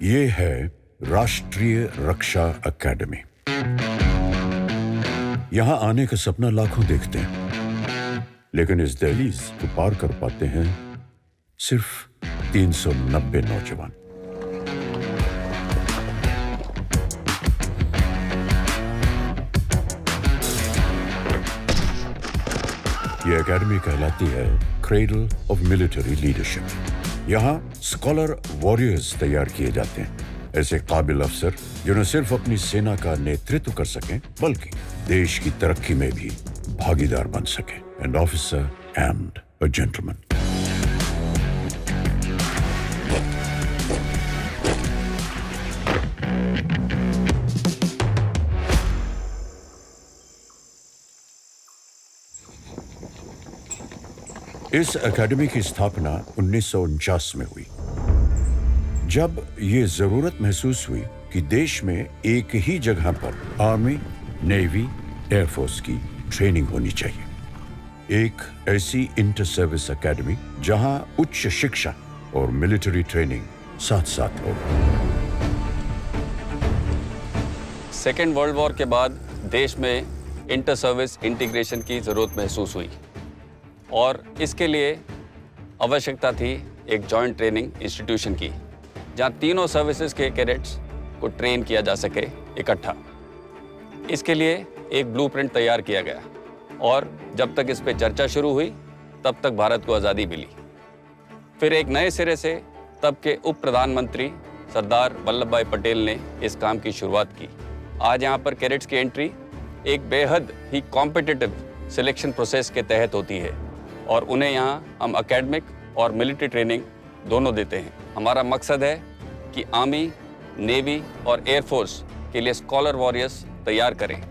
ये है राष्ट्रीय रक्षा अकेडमी। यहां आने का सपना लाखों देखते हैं, लेकिन इस दहलीज को पार कर पाते हैं सिर्फ 390 नौजवान। यह अकेडमी कहलाती है क्रेडल ऑफ मिलिट्री लीडरशिप। यहां स्कॉलर वॉरियर्स तैयार किए जाते हैं, ऐसे काबिल अफसर जो न सिर्फ अपनी सेना का नेतृत्व कर सकें बल्कि देश की तरक्की में भी भागीदार बन सकें। An officer and a gentleman. इस एकेडमी की स्थापना 1949 में हुई, जब ये जरूरत महसूस हुई कि देश में एक ही जगह पर आर्मी, नेवी, एयरफोर्स की ट्रेनिंग होनी चाहिए। एक ऐसी इंटर सर्विस एकेडमी जहां उच्च शिक्षा और मिलिट्री ट्रेनिंग साथ साथ हो। सेकेंड वर्ल्ड वॉर के बाद देश में इंटर सर्विस इंटीग्रेशन की ज़रूरत महसूस हुई और इसके लिए आवश्यकता थी एक जॉइंट ट्रेनिंग इंस्टीट्यूशन की, जहां तीनों सर्विसेज के कैडेट्स को ट्रेन किया जा सके इकट्ठा। इसके लिए एक ब्लूप्रिंट तैयार किया गया और जब तक इस पे चर्चा शुरू हुई तब तक भारत को आज़ादी मिली। फिर एक नए सिरे से तब के उप प्रधानमंत्री सरदार वल्लभ भाई पटेल ने इस काम की शुरुआत की। आज यहाँ पर कैडेट्स की एंट्री एक बेहद ही कॉम्पिटिटिव सिलेक्शन प्रोसेस के तहत होती है और उन्हें यहाँ हम एकेडमिक और मिलिट्री ट्रेनिंग दोनों देते हैं। हमारा मकसद है कि आर्मी, नेवी और एयरफोर्स के लिए स्कॉलर वॉरियर्स तैयार करें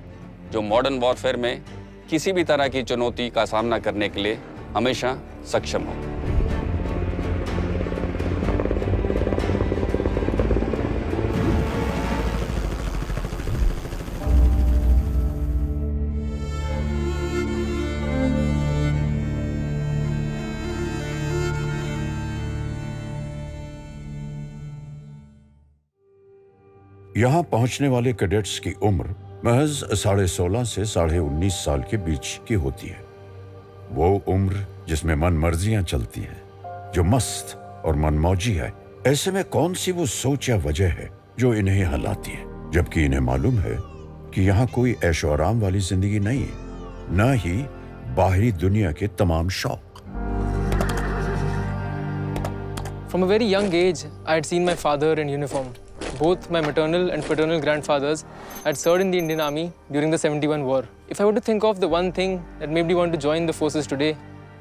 जो मॉडर्न वॉरफेयर में किसी भी तरह की चुनौती का सामना करने के लिए हमेशा सक्षम हो। यहां पहुंचने वाले कैडेट्स की उम्र महज 16.5 से 19.5 साल के बीच की होती है। वो उम्र जिसमें मन मर्जियां चलती हैं, जो मस्त और मनमौजी है। ऐसे में कौन सी वो सोच या वजह है जो इन्हें यहाँ लाती है, जबकि इन्हें मालूम है कि यहाँ कोई ऐशो आराम वाली जिंदगी नहीं है, न ही बाहरी दुनिया के तमाम शौक। From a very young age, I had seen my father in uniform. Both my maternal and paternal grandfathers had served in the Indian Army during the 71 war. If I were to think of the one thing that made me want to join the forces today,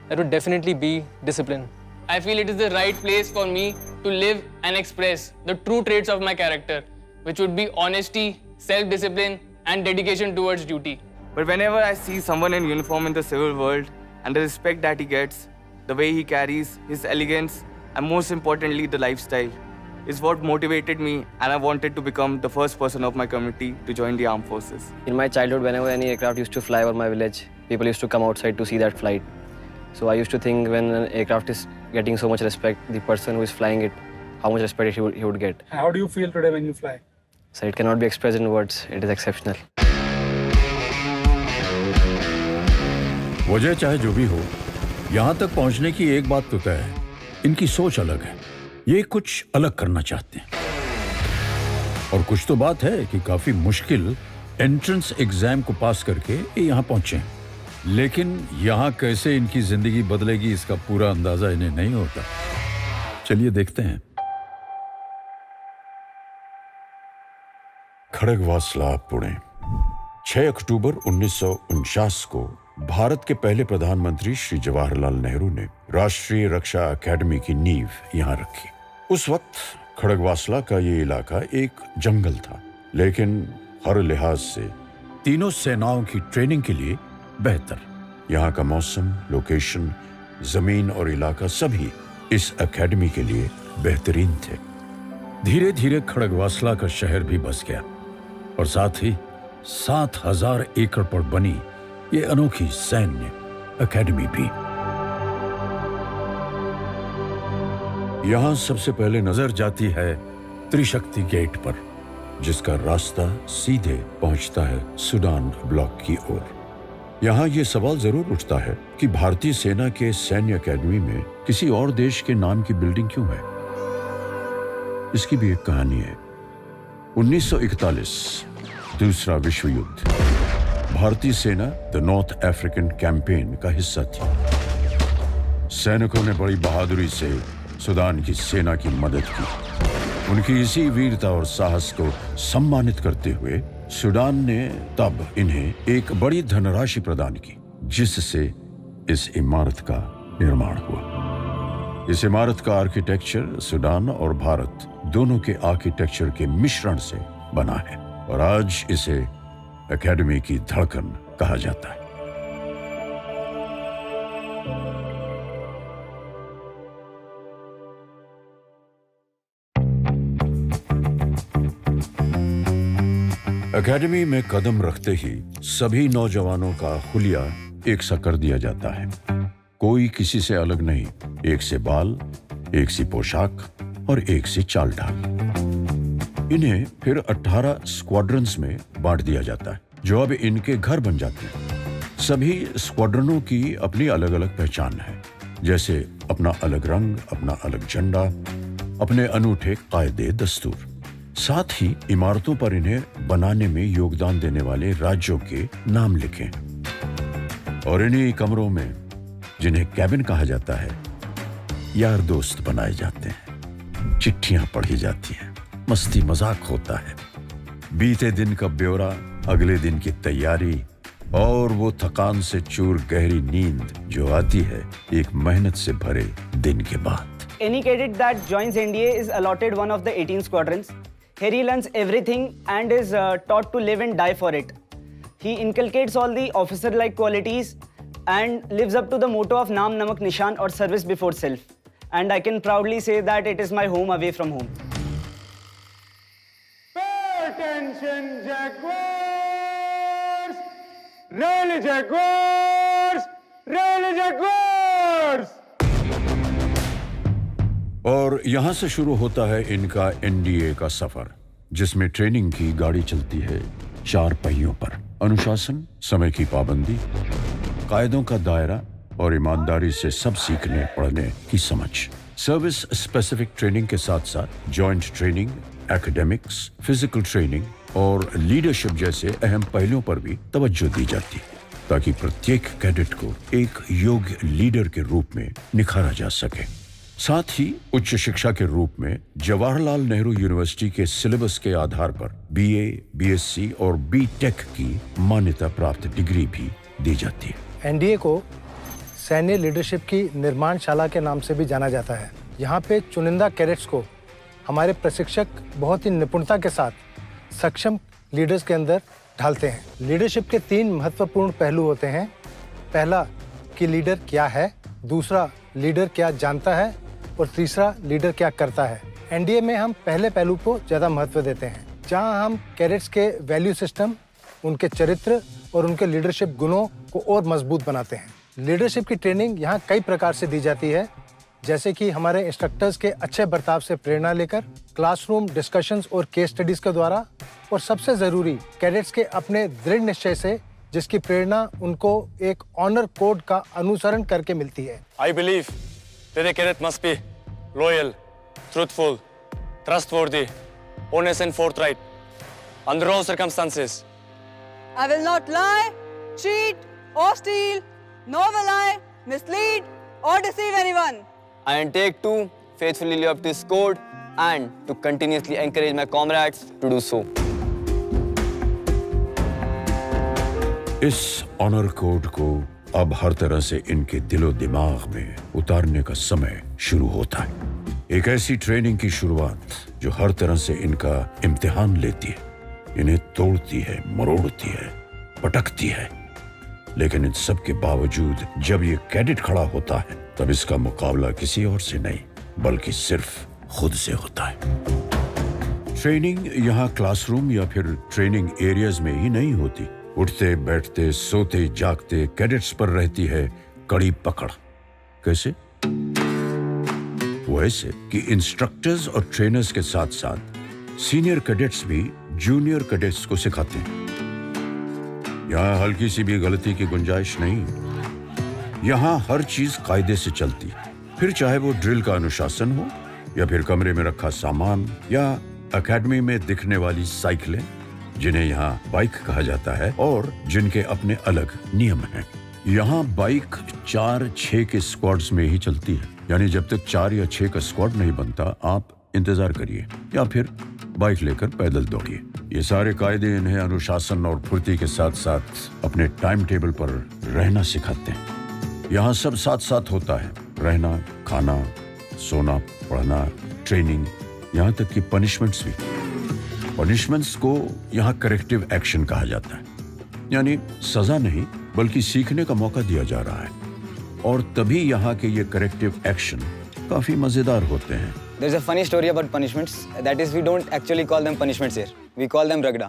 that would definitely be discipline. I feel it is the right place for me to live and express the true traits of my character, which would be honesty, self-discipline, and dedication towards duty. But whenever I see someone in uniform in the civil world and the respect that he gets, the way he carries, his elegance, and most importantly, the lifestyle, is what motivated me, and I wanted to become the first person of my community to join the armed forces. In my childhood, whenever any aircraft used to fly over my village, people used to come outside to see that flight. So I used to think when an aircraft is getting so much respect, the person who is flying it, how much respect he would get. How do you feel today when you fly? So it cannot be expressed in words. It is exceptional. वजह चाहे जो भी हो, यहाँ तक पहुँचने की एक बात तो तय है, इनकी सोच अलग है। ये कुछ अलग करना चाहते हैं और कुछ तो बात है कि काफी मुश्किल एंट्रेंस एग्जाम को पास करके ये यहाँ पहुंचे हैं। लेकिन यहाँ कैसे इनकी जिंदगी बदलेगी इसका पूरा अंदाजा इन्हें नहीं होता। चलिए देखते हैं। खड़गवासला, पुणे, 6 अक्टूबर 1949 को भारत के पहले प्रधानमंत्री श्री जवाहरलाल नेहरू ने राष्ट्रीय रक्षा अकेडमी की नींव यहाँ रखी। उस वक्त खड़गवासला का ये इलाका एक जंगल था, लेकिन हर लिहाज से तीनों सेनाओं की ट्रेनिंग के लिए बेहतर। यहाँ का मौसम, लोकेशन, जमीन और इलाका सभी इस एकेडमी के लिए बेहतरीन थे। धीरे धीरे खड़गवासला का शहर भी बस गया और साथ ही 7,000 एकड़ पर बनी ये अनोखी सैन्य एकेडमी भी। यहाँ सबसे पहले नजर जाती है त्रिशक्ति गेट पर, जिसका रास्ता सीधे पहुंचता है सूडान ब्लॉक की ओर। यहाँ ये सवाल जरूर उठता है कि भारतीय सेना के सैन्य अकेडमी में किसी और देश के नाम की बिल्डिंग क्यों है? इसकी भी एक कहानी है। 1941 दूसरा विश्व युद्ध, भारतीय सेना द नॉर्थ अफ्रीकन कैंपेन का हिस्सा थी। सैनिकों ने बड़ी बहादुरी से सूडान की सेना की मदद की। उनकी इसी वीरता और साहस को सम्मानित करते हुए सूडान ने तब इन्हें एक बड़ी धनराशि प्रदान की, जिससे इस इमारत का निर्माण हुआ। इस इमारत का आर्किटेक्चर सूडान और भारत दोनों के आर्किटेक्चर के मिश्रण से बना है और आज इसे एकेडमी की धड़कन कहा जाता है। एकेडमी में कदम रखते ही सभी नौजवानों का हुलिया एक सा कर दिया जाता है। कोई किसी से अलग नहीं, एक से बाल, एक सी पोशाक और एक सी चाल ढाल। इन्हें फिर 18 स्क्वाड्रंस में बांट दिया जाता है, जो अब इनके घर बन जाते हैं। सभी स्क्वाड्रनों की अपनी अलग अलग पहचान है, जैसे अपना अलग रंग, अपना अलग झंडा, अपने अनूठे कायदे दस्तूर। साथ ही इमारतों पर इन्हें बनाने में योगदान देने वाले राज्यों के नाम लिखे और इन्हीं कमरों में, जिन्हें कैबिन कहा जाता है, यार दोस्त बनाए जाते हैं, चिट्ठियां पढ़ी जाती हैं, मस्ती मजाक होता है, बीते दिन का ब्यौरा, अगले दिन की तैयारी और वो थकान से चूर गहरी नींद जो आती है एक मेहनत से भरे दिन के बाद। Any cadet that joins NDA is allotted one of the 18 squadrons. Here he learns everything and is taught to live and die for it. He inculcates all the officer-like qualities and lives up to the motto of Naam Namak Nishan or service before self. And I can proudly say that it is my home away from home. Pay attention, Jaguars! Really, Jaguars! Really, Jaguars! और यहां से शुरू होता है इनका NDA का सफर, जिसमें training की गाड़ी चलती है 4 पहियों पर। अनुशासन, समय की पाबंदी, कायदों का दायरा और ईमानदारी से सब सीखने पढ़ने की समझ। सर्विस स्पेसिफिक ट्रेनिंग के साथ साथ joint training, academics, physical training और लीडरशिप जैसे अहम पहलुओं पर भी तवज्जो दी जाती है, ताकि प्रत्येक कैडेट को एक योग्य लीडर के रूप में निखारा जा सके। साथ ही उच्च शिक्षा के रूप में जवाहरलाल नेहरू यूनिवर्सिटी के सिलेबस के आधार पर बीए, बीएससी और बीटेक की मान्यता प्राप्त डिग्री भी दी जाती है। एनडीए को सैन्य लीडरशिप की निर्माणशाला के नाम से भी जाना जाता है। यहाँ पे चुनिंदा कैडेट्स को हमारे प्रशिक्षक बहुत ही निपुणता के साथ सक्षम लीडर्स के अंदर ढालते हैं। लीडरशिप के 3 महत्वपूर्ण पहलू होते हैं। पहला कि लीडर क्या है, दूसरा लीडर क्या जानता है और तीसरा लीडर क्या करता है। एनडीए में हम पहले पहलू को ज़्यादा महत्व देते हैं, जहां हम कैडेट्स के वैल्यू सिस्टम, उनके चरित्र और उनके लीडरशिप गुणों को और मजबूत बनाते हैं। लीडरशिप की ट्रेनिंग यहाँ कई प्रकार से दी जाती है, जैसे कि हमारे इंस्ट्रक्टर्स के अच्छे बर्ताव से प्रेरणा लेकर, क्लासरूम डिस्कशंस और केस स्टडीज के द्वारा, और सबसे ज़रूरी कैडेट्स के अपने दृढ़ निश्चय से, जिसकी प्रेरणा उनको एक ऑनर कोड का अनुसरण करके मिलती है। I believe that a cadet must be loyal, truthful, trustworthy, honest and forthright under all circumstances. I will not lie, cheat or steal, nor will I mislead or deceive anyone. I undertake to faithfully live up to this code and to continuously encourage my comrades to do so. इस honour code को अब हर तरह से इनके दिलो दिमाग में उतारने का समय शुरू होता है। एक ऐसी ट्रेनिंग की शुरुआत जो हर तरह से इनका इम्तिहान लेती है, इन्हें तोड़ती है, मरोड़ती है, पटकती है। लेकिन इन सब के बावजूद जब ये कैडेट खड़ा होता है, तब इसका मुकाबला किसी और से नहीं बल्कि सिर्फ खुद से होता है। ट्रेनिंग यहाँ क्लासरूम या फिर ट्रेनिंग एरियाज में ही नहीं होती। उठते बैठते सोते जागते कैडेट्स पर रहती है कड़ी पकड़। कैसे? वैसे कि इंस्ट्रक्टर्स और ट्रेनर्स के साथ साथ सीनियर कैडेट्स भी जूनियर कैडेट्स को सिखाते हैं। यहाँ हल्की सी भी गलती की गुंजाइश नहीं। यहाँ हर चीज कायदे से चलती है, फिर चाहे वो ड्रिल का अनुशासन हो या फिर कमरे में रखा सामान या एकेडमी में दिखने वाली साइकिलें, जिन्हें यहाँ बाइक कहा जाता है और जिनके अपने अलग नियम हैं। यहाँ बाइक 4-6 के स्क्वाड्स में ही चलती है, यानी जब तक 4 या 6 का स्क्वाड नहीं बनता आप इंतजार करिए या फिर बाइक लेकर पैदल दौड़िए। ये सारे कायदे इन्हें अनुशासन और फुर्ती के साथ साथ अपने टाइम टेबल पर रहना सिखाते हैं। यहाँ सब साथ साथ होता है, रहना, खाना, सोना, पढ़ना, ट्रेनिंग, यहाँ तक कि पनिशमेंट्स भी। पनिशमेंट्स को यहाँ करेक्टिव एक्शन कहा जाता है, यानी सजा नहीं बल्कि सीखने का मौका दिया जा रहा है। और तभी यहाँ के ये करेक्टिव एक्शन काफी मजेदार होते हैं। There's a funny story about punishments. That is, we don't actually call them punishments here. We call them ragda,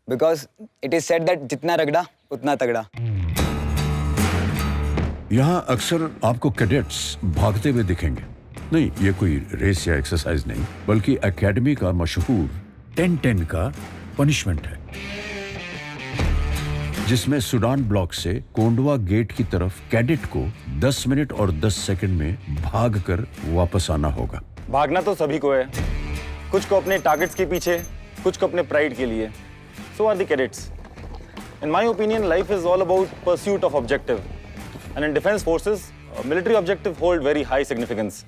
because it is said that जितना रगड़ा उतना तगड़ा। यहाँ अक्सर आपको कैडेट्स भागते हुए दिखेंगे। नहीं, ये कोई रेस या एक्सरसाइज नहीं, बल्कि एकेडमी का मशहूर 10-10 का पनिशमेंट है, जिसमें सूडान ब्लॉक से कोंडवा गेट की तरफ कैडेट को 10 मिनट और 10 सेकंड में भागकर वापस आना होगा। भागना तो सभी को है, कुछ को अपने टारगेट्स के पीछे, कुछ को अपने प्राइड के लिए। So are the cadets. In my opinion, life is all about pursuit of objective. And in defense forces, military objectives hold very high significance.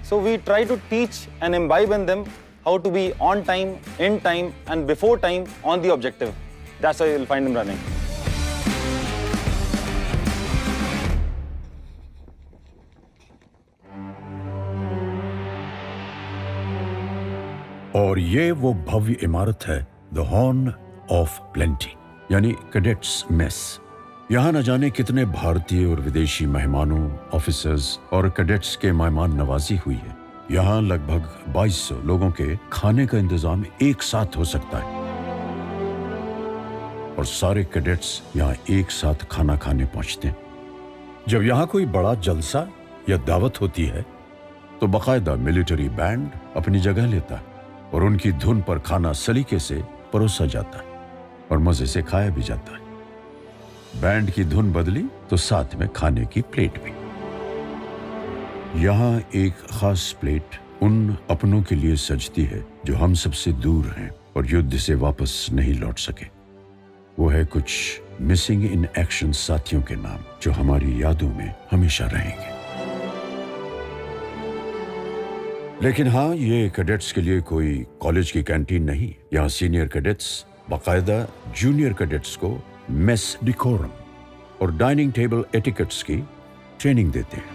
So we try to teach and imbibe in them how to be on time, in time, and before time on the objective. That's why you'll find them running. और ये वो भव्य इमारत है, the horn of plenty, यानी cadets mess. यहाँ न जाने कितने भारतीय और विदेशी मेहमानों, ऑफिसर्स और कैडेट्स के मेहमान नवाजी हुई है। यहाँ लगभग 2200 लोगों के खाने का इंतजाम एक साथ हो सकता है और सारे कैडेट्स यहाँ एक साथ खाना खाने पहुंचते हैं। जब यहाँ कोई बड़ा जलसा या दावत होती है तो बाकायदा मिलिट्री बैंड अपनी जगह लेता है और उनकी धुन पर खाना सलीके से परोसा जाता है और मजे से खाया भी जाता है। बैंड की धुन बदली तो साथ में खाने की प्लेट भी। यहाँ एक खास प्लेट उन अपनों के लिए सजती है जो हम सबसे दूर हैं और युद्ध से वापस नहीं लौट सके। वो है कुछ मिसिंग इन एक्शन साथियों के नाम जो हमारी यादों में हमेशा रहेंगे। लेकिन हाँ, ये कैडेट्स के लिए कोई कॉलेज की कैंटीन नहीं। यहाँ सीनियर कैडेट्स बाकायदा जूनियर कैडेट्स को मेस डिकोरम और डाइनिंग टेबल एटिकेट्स की ट्रेनिंग देते हैं।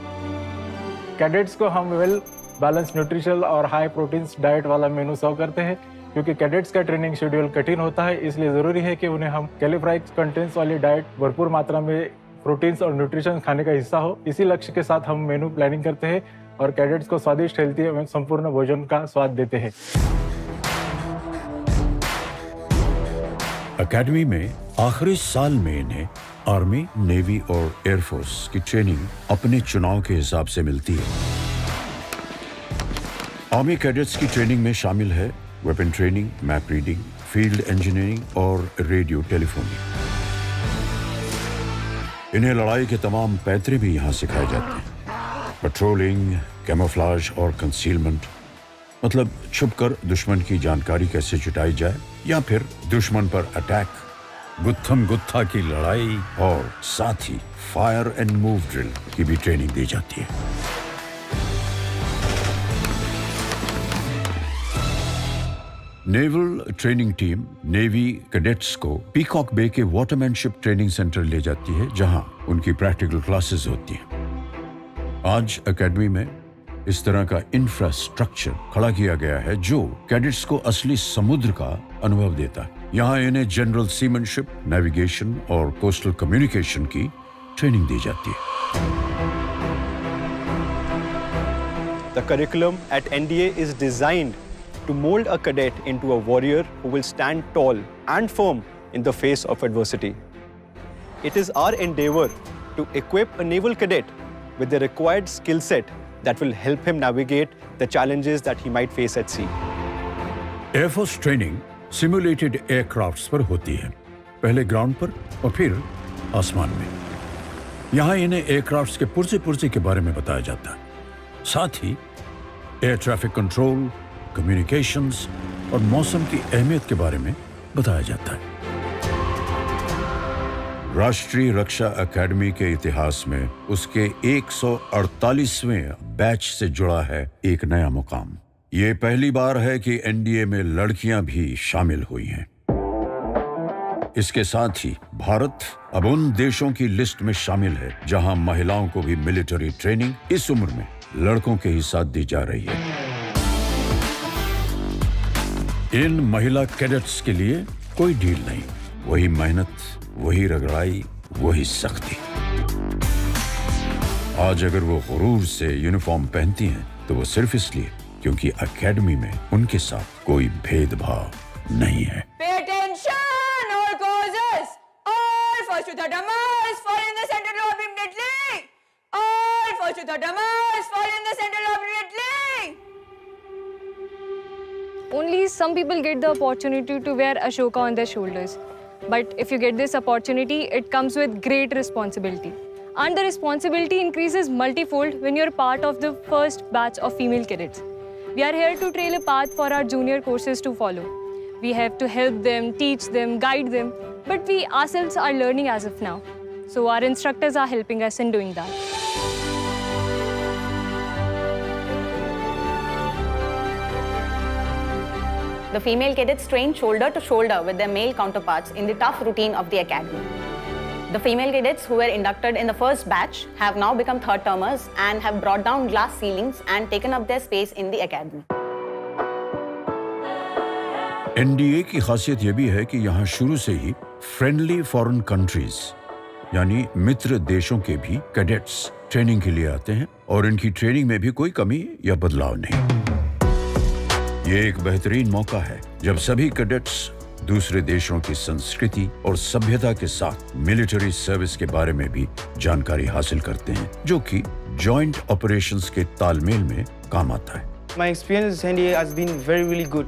कैडेट्स को हम वेल बैलेंस न्यूट्रिशनल और हाई प्रोटीन्स डाइट वाला मेनू सर्व करते हैं, क्योंकि कैडेट्स का ट्रेनिंग शेड्यूल कठिन होता है, इसलिए ज़रूरी है कि उन्हें हम कैलोरीज कंटेंट्स वाली डाइट, भरपूर मात्रा में प्रोटीन्स और न्यूट्रिशन खाने का हिस्सा हो। इसी लक्ष्य के साथ हम मेनू प्लानिंग करते हैं और कैडेट्स को स्वादिष्ट, हेल्थी एवं संपूर्ण भोजन का स्वाद देते हैं। एकेडमी में आखिरी साल में इन्हें आर्मी, नेवी और एयरफोर्स की ट्रेनिंग अपने चुनाव के हिसाब से मिलती है। आर्मी कैडेट्स की ट्रेनिंग में शामिल है weapon training, map reading, field engineering और रेडियो टेलीफोनी। इन्हें लड़ाई के तमाम पैतरे भी यहाँ सिखाए जाते हैं। पेट्रोलिंग, कैमोफ्लेज और कंसीलमेंट, मतलब छुपकर दुश्मन की जानकारी कैसे जुटाई जाए या फिर दुश्मन पर अटैक, गुत्थम गुत्था की लड़ाई और साथ ही फायर एंड मूव ड्रिल की भी ट्रेनिंग दी जाती है। Naval training team navy cadets को पीकॉक बे के वाटरमैनशिप ट्रेनिंग सेंटर ले जाती है, जहां उनकी प्रैक्टिकल क्लासेस होती हैं। आज एकेडमी में इस तरह का इंफ्रास्ट्रक्चर खड़ा किया गया है जो कैडेट्स को असली समुद्र का अनुभव देता है। यहाँ इन्हें जनरल सीमनशिप, नेविगेशन और कोस्टल कम्युनिकेशन की ट्रेनिंग दी जाती है। The curriculum at NDA is designed to mold a cadet into a warrior who will stand tall and firm in the face of adversity. It is our endeavor to equip a naval cadet with the required skill set that will help him navigate the challenges that he might face at sea. Air force training simulated aircrafts पर होती है, पहले ground पर और फिर आसमान में। यहाँ इन्हें एयरक्राफ्ट्स के पुर्जे के बारे में बताया जाता है, साथ ही एयर ट्रैफिक कंट्रोल, कम्युनिकेशंस और मौसम की अहमियत के बारे में बताया जाता है। राष्ट्रीय रक्षा अकेडमी के इतिहास में उसके 148वें बैच से जुड़ा है एक नया मुकाम। ये पहली बार है कि एनडीए में लड़कियां भी शामिल हुई हैं। इसके साथ ही भारत अब उन देशों की लिस्ट में शामिल है जहां महिलाओं को भी मिलिट्री ट्रेनिंग इस उम्र में लड़कों के ही साथ दी जा रही है। इन महिला कैडेट्स के लिए कोई डील नहीं, वही मेहनत, वही रगड़ाई, वही सख्ती। आज अगर वो गुरूर से यूनिफॉर्म पहनती हैं तो वो सिर्फ इसलिए क्योंकि एकेडमी में उनके साथ कोई भेदभाव नहीं है। Pay attention, all causes. All first to the damas, fall in the center lobe immediately. All first to the damas, fall in the center lobe immediately. Only some people get the opportunity to wear Ashoka on their shoulders. But if you get this opportunity, it comes with great responsibility. And the responsibility increases multifold when you're part of the first batch of female cadets. We are here to trail a path for our junior courses to follow. We have to help them, teach them, guide them, but we ourselves are learning as of now. So our instructors are helping us in doing that. The female cadets train shoulder to shoulder with their male counterparts in the tough routine of the academy. The female cadets who were inducted in the first batch have now become third-termers and have brought down glass ceilings and taken up their space in the academy. NDA की खासियत यह भी है कि यहाँ शुरू से ही friendly foreign countries यानी मित्र देशों के भी कैडेट्स ट्रेनिंग के लिए आते हैं और इनकी ट्रेनिंग में भी कोई कमी या बदलाव नहीं। ये एक बेहतरीन मौका है जब सभी कैडेट्स दूसरे देशों की संस्कृति और सभ्यता के साथ मिलिट्री सर्विस के बारे में भी जानकारी हासिल करते हैं, जो कि जॉइंट ऑपरेशंस के तालमेल में काम आता है। My experience in NDA has been really good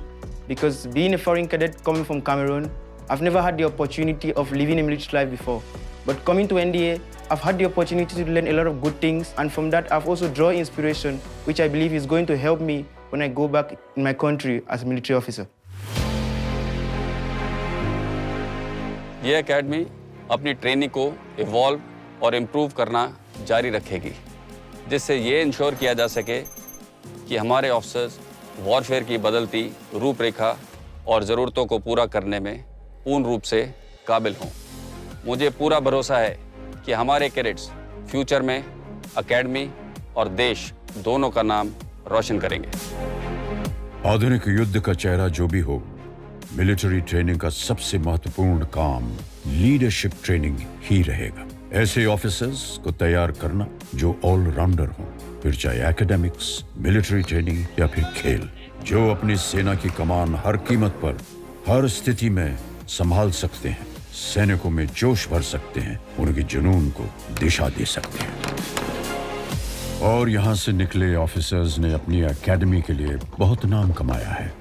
because being a foreign cadet coming from Cameroon, I've never had the opportunity of living a military life before. But coming to NDA, I've had the opportunity to learn a lot of good things, and from that I've also drawn inspiration, which I believe is going to help me when I go back in my country as a military officer. ये academy अपनी training को evolve और improve करना जारी रखेगी, जिससे ये ensure किया जा सके कि हमारे ऑफिसर्स वॉरफेयर की बदलती रूपरेखा और ज़रूरतों को पूरा करने में पूर्ण रूप से काबिल हों। मुझे पूरा भरोसा है कि हमारे कैडेट्स फ्यूचर में एकेडमी और देश दोनों का नाम रोशन करेंगे। आधुनिक युद्ध का चेहरा जो भी हो, मिलिट्री ट्रेनिंग का सबसे महत्वपूर्ण काम लीडरशिप ट्रेनिंग ही रहेगा। ऐसे ऑफिसर्स को तैयार करना जो ऑलराउंडर हों, फिर चाहे एकेडमिक्स, मिलिट्री ट्रेनिंग या फिर खेल, जो अपनी सेना की कमान हर कीमत पर हर स्थिति में संभाल सकते हैं, सैनिकों में जोश भर सकते हैं, उनके जुनून को दिशा दे सकते हैं। और यहाँ से निकले ऑफिसर्स ने अपनी एकेडमी के लिए बहुत नाम कमाया है।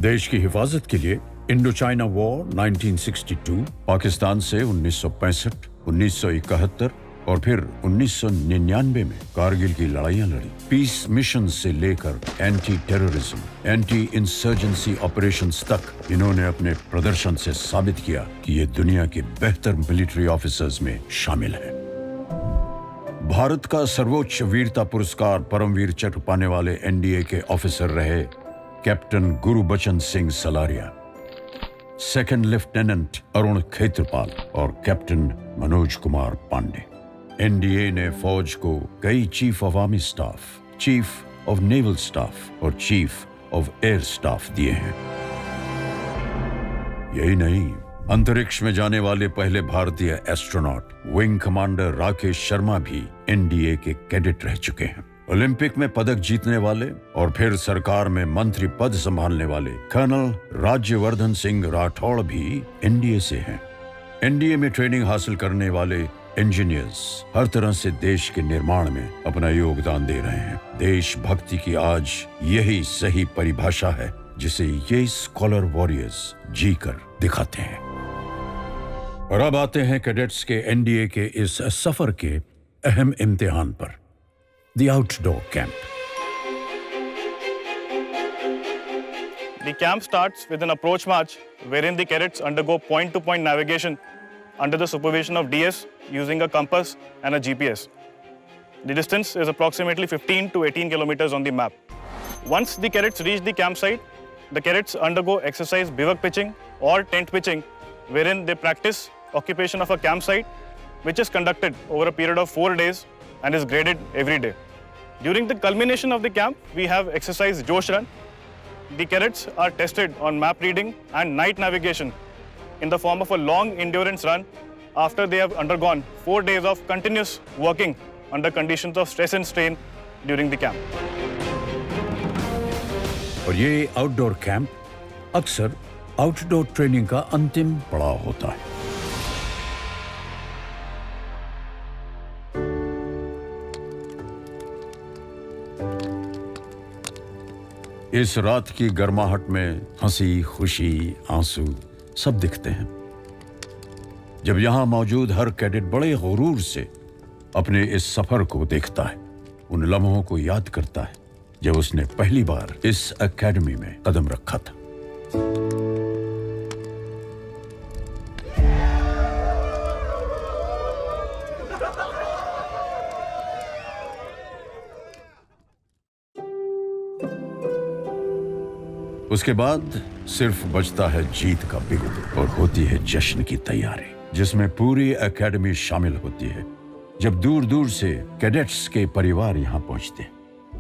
देश की हिफाजत के लिए इंडो चाइना वॉर 1962, पाकिस्तान से 1965, 1971 और फिर 1999 में कारगिल की लड़ाइयां लड़ी। पीस मिशन से लेकर anti terrorism, anti insurgency operations तक इन्होंने अपने प्रदर्शन से साबित किया कि ये दुनिया के बेहतर मिलिट्री ऑफिसर्स में शामिल है। भारत का सर्वोच्च वीरता पुरस्कार परमवीर चक्र पाने वाले एनडीए के ऑफिसर रहे captain Gurbachan Singh Salaria, second lieutenant Arun Khetrapal और कैप्टन मनोज कुमार पांडे। एनडीए ने फौज को कई chief of army staff, chief of naval staff और चीफ ऑफ एयर स्टाफ दिए हैं। यही नहीं, अंतरिक्ष में जाने वाले पहले भारतीय astronaut wing commander Rakesh Sharma भी एनडीए के कैडेट रह चुके हैं। ओलंपिक में पदक जीतने वाले और फिर सरकार में मंत्री पद संभालने वाले कर्नल राज्यवर्धन सिंह राठौड़ भी एनडीए से हैं। एनडीए में ट्रेनिंग हासिल करने वाले इंजीनियर्स हर तरह से देश के निर्माण में अपना योगदान दे रहे हैं। देशभक्ति की आज यही सही परिभाषा है जिसे ये स्कॉलर वॉरियर्स जीकर दिखाते हैं। और अब आते हैं कैडेट्स के एनडीए के इस सफर के अहम इम्तिहान पर, the outdoor camp. The camp starts with an approach march wherein the cadets undergo point-to-point navigation under the supervision of DS using a compass and a GPS. The distance is approximately 15 to 18 kilometers on the map. Once the cadets reach the campsite, the cadets undergo exercise bivouac pitching or tent pitching, wherein they practice occupation of a campsite, which is conducted over a period of 4 days and is graded every day. During the culmination of the camp, we have exercise Josh Run. The cadets are tested on map reading and night navigation in the form of a long endurance run after they have undergone 4 days of continuous working under conditions of stress and strain during the camp. और ये outdoor camp अक्सर outdoor training का अंतिम पड़ाव होता है। इस रात की गर्माहट में हंसी, खुशी, आंसू सब दिखते हैं। जब यहां मौजूद हर कैडेट बड़े गुरूर से अपने इस सफर को देखता है, उन लम्हों को याद करता है जब उसने पहली बार इस एकेडमी में कदम रखा था। उसके बाद सिर्फ बचता है जीत का बिगुल और होती है जश्न की तैयारी, जिसमें पूरी एकेडमी शामिल होती है। जब दूर दूर से कैडेट्स के परिवार यहाँ पहुँचते हैं,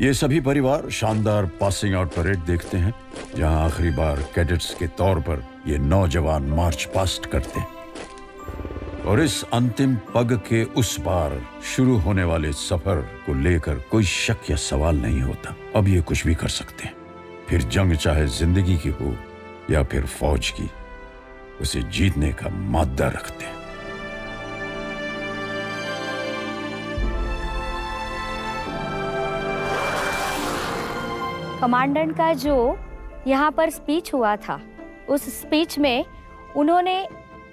ये सभी परिवार शानदार पासिंग आउट परेड देखते हैं, जहाँ आखिरी बार कैडेट्स के तौर पर ये नौजवान मार्च पास्ट करते हैं। और इस अंतिम पग के उस पार शुरू होने वाले सफर को लेकर कोई शक या सवाल नहीं होता। अब ये कुछ भी कर सकते हैं। फिर जंग चाहे जिंदगी की हो या फिर फौज की, उसे जीतने का मादा रखते हैं। कमांडेंट का जो यहाँ पर स्पीच हुआ था, उस स्पीच में उन्होंने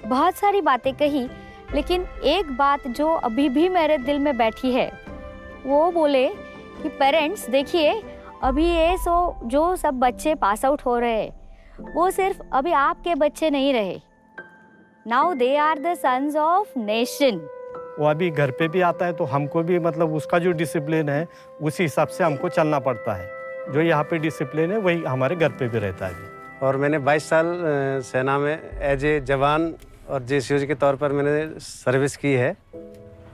बहुत सारी बातें कही, लेकिन एक बात जो अभी भी मेरे दिल में बैठी है, वो बोले कि पेरेंट्स देखिए, अभी ये जो सब बच्चे पास आउट हो रहे हैं, वो सिर्फ अभी आपके बच्चे नहीं रहे। Now they are the sons of nation. वो अभी घर पे भी आता है तो हमको भी मतलब उसका जो डिसिप्लिन है उसी हिसाब से हमको चलना पड़ता है। जो यहाँ पे डिसिप्लिन है वही हमारे घर पे भी रहता है। और मैंने 22 साल सेना में एज ए जवान और जेसीओ के तौर पर मैंने सर्विस की है।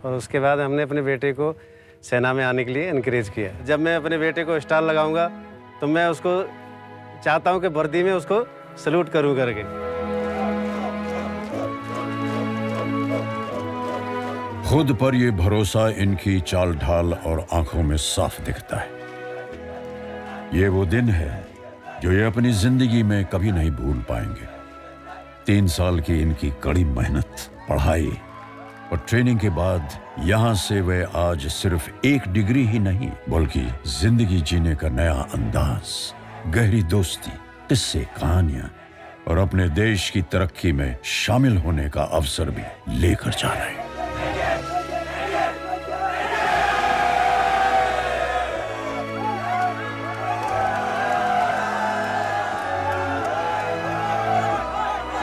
और उसके बाद हमने अपने बेटे को सेना में आने के लिए इनकरेज किया। जब मैं अपने बेटे को स्टार लगाऊंगा तो मैं उसको चाहता हूं कि वर्दी में उसको सैल्यूट करूं करके। खुद पर ये भरोसा इनकी चाल ढाल और आंखों में साफ दिखता है। ये वो दिन है जो ये अपनी जिंदगी में कभी नहीं भूल पाएंगे। 3 साल की इनकी कड़ी मेहनत, पढ़ाई और ट्रेनिंग के बाद यहाँ से वे आज सिर्फ एक डिग्री ही नहीं, बल्कि जिंदगी जीने का नया अंदाज, गहरी दोस्ती, किस्से, कहानियां और अपने देश की तरक्की में शामिल होने का अवसर भी लेकर जा रहे हैं।